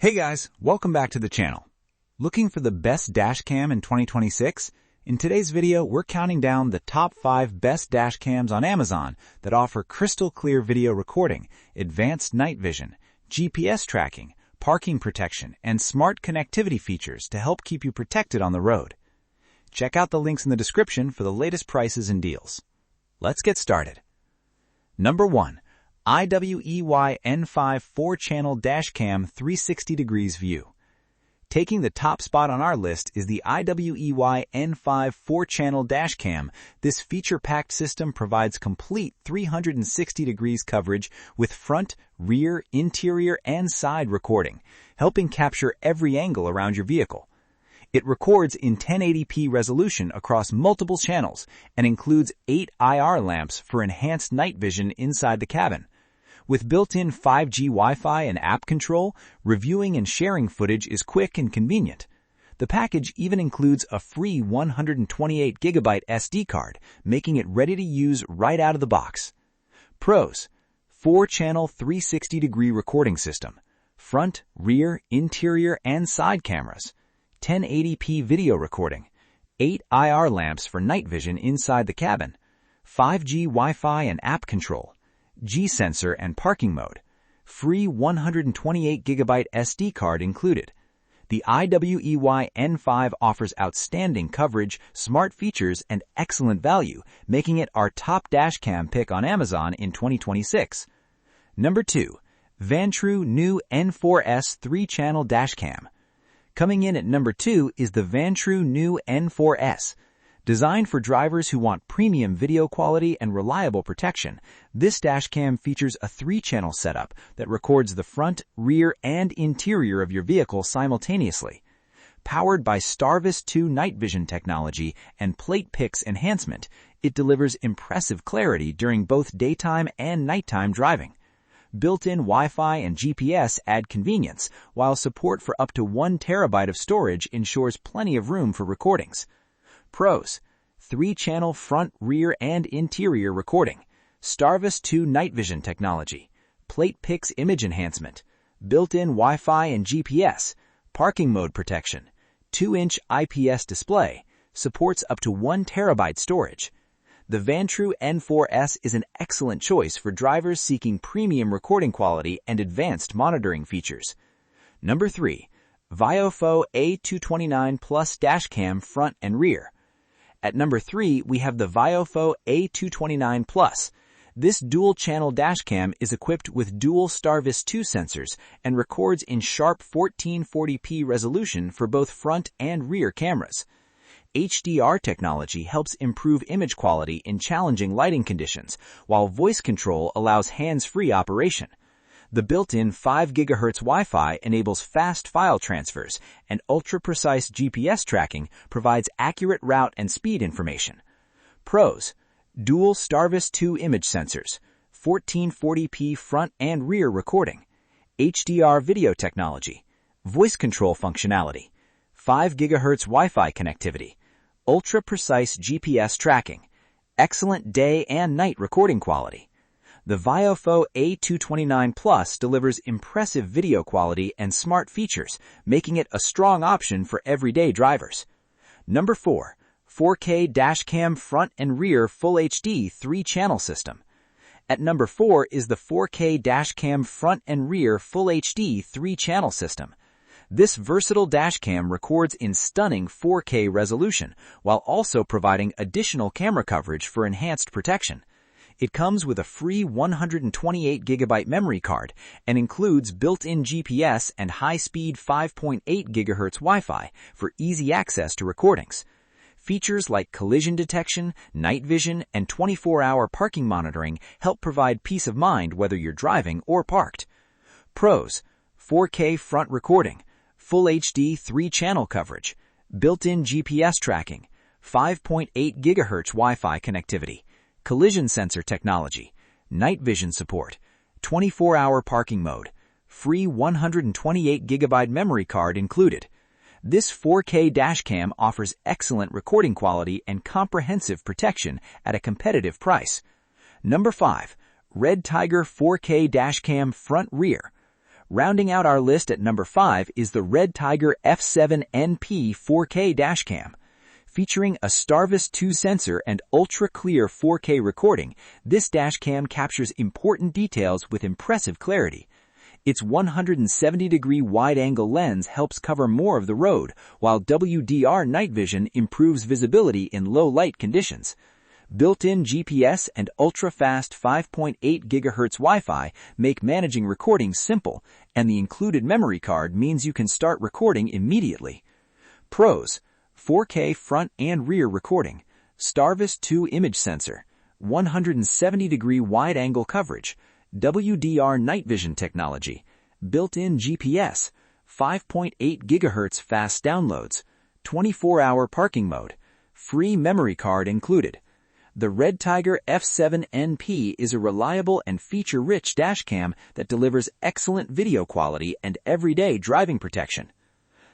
Hey guys, welcome back to the channel. Looking for the best dash cam in 2026? In today's video, we're counting down the top 5 best dash cams on Amazon that offer crystal clear video recording, advanced night vision, GPS tracking, parking protection, and smart connectivity features to help keep you protected on the road. Check out the links in the description for the latest prices and deals. Let's get started. Number 1. IIWEY N5 4-channel Dashcam 360 degrees view. Taking the top spot on our list is the IIWEY N5 4-channel Dashcam. This feature-packed system provides complete 360 degrees coverage with front, rear, interior, and side recording, helping capture every angle around your vehicle. It records in 1080p resolution across multiple channels and includes 8 IR lamps for enhanced night vision inside the cabin. With built-in 5G Wi-Fi and app control, reviewing and sharing footage is quick and convenient. The package even includes a free 128GB SD card, making it ready to use right out of the box. Pros: 4-channel 360-degree recording system, front, rear, interior, and side cameras, 1080p video recording, 8 IR lamps for night vision inside the cabin, 5G Wi-Fi and app control, G-sensor and parking mode, free 128GB SD card included. The IIWEY N5 offers outstanding coverage, smart features, and excellent value, making it our top dashcam pick on Amazon in 2026. Number 2. Vantrue New N4S 3-channel Dashcam. Coming in at number 2 is the Vantrue New N4S. Designed for drivers who want premium video quality and reliable protection, this dashcam features a 3-channel setup that records the front, rear, and interior of your vehicle simultaneously. Powered by STARVIS 2 night vision technology and plate pix enhancement, it delivers impressive clarity during both daytime and nighttime driving. Built-in Wi-Fi and GPS add convenience, while support for up to 1 terabyte of storage ensures plenty of room for recordings. Pros: 3-channel front, rear, and interior recording, STARVIS 2 night vision technology, plate pix image enhancement, built-in Wi-Fi and GPS, parking mode protection, 2-inch IPS display, supports up to 1 terabyte storage. The Vantrue N4S is an excellent choice for drivers seeking premium recording quality and advanced monitoring features. Number 3. VIOFO A229 Plus Dashcam front and rear. At number 3, we have the VIOFO A229 Plus. This dual-channel dashcam is equipped with dual STARVIS 2 sensors and records in sharp 1440p resolution for both front and rear cameras. HDR technology helps improve image quality in challenging lighting conditions, while voice control allows hands-free operation. The built-in 5 GHz Wi-Fi enables fast file transfers, and ultra-precise GPS tracking provides accurate route and speed information. Pros: dual STARVIS 2 image sensors, 1440p front and rear recording, HDR video technology, voice control functionality, 5 GHz Wi-Fi connectivity, ultra-precise GPS tracking, excellent day and night recording quality. The VIOFO A229 Plus delivers impressive video quality and smart features, making it a strong option for everyday drivers. Number 4. 4K Dashcam Front and Rear Full HD 3-channel System. At number 4 is the 4K Dashcam Front and Rear Full HD 3-channel System. This versatile dashcam records in stunning 4K resolution, while also providing additional camera coverage for enhanced protection. It comes with a free 128GB memory card and includes built-in GPS and high-speed 5.8 GHz Wi-Fi for easy access to recordings. Features like collision detection, night vision, and 24-hour parking monitoring help provide peace of mind whether you're driving or parked. Pros: 4K front recording, Full HD 3-channel coverage, built-in GPS tracking, 5.8 GHz Wi-Fi connectivity, collision sensor technology, night vision support, 24-hour parking mode, free 128GB memory card included. This 4K dashcam offers excellent recording quality and comprehensive protection at a competitive price. Number 5. REDTIGER 4K Dashcam Front Rear. Rounding out our list at number 5 is the REDTIGER F7NP 4K Dashcam. Featuring a STARVIS 2 sensor and ultra-clear 4K recording, this dashcam captures important details with impressive clarity. Its 170-degree wide-angle lens helps cover more of the road, while WDR night vision improves visibility in low-light conditions. Built-in GPS and ultra-fast 5.8 GHz Wi-Fi make managing recording simple, and the included memory card means you can start recording immediately. Pros: 4K front and rear recording, STARVIS 2 image sensor, 170-degree wide-angle coverage, WDR night vision technology, built-in GPS, 5.8 GHz fast downloads, 24-hour parking mode, free memory card included. The REDTIGER F7NP is a reliable and feature-rich dashcam that delivers excellent video quality and everyday driving protection.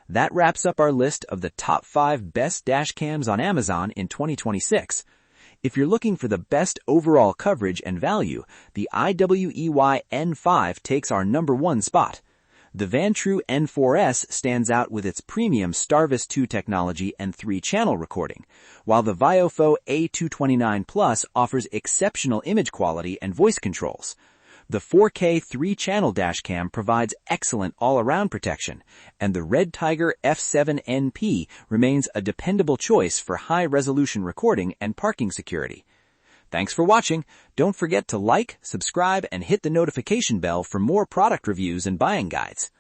That wraps up our list of the top 5 best dashcams on Amazon in 2026. If you're looking for the best overall coverage and value, the IIWEY N5 takes our number 1 spot. The Vantrue N4S stands out with its premium STARVIS 2 technology and 3-channel recording, while the VIOFO A229 Plus offers exceptional image quality and voice controls. The 4K 3-channel dashcam provides excellent all-around protection, and the REDTIGER F7NP remains a dependable choice for high-resolution recording and parking security. Thanks for watching. Don't forget to like, subscribe, and hit the notification bell for more product reviews and buying guides.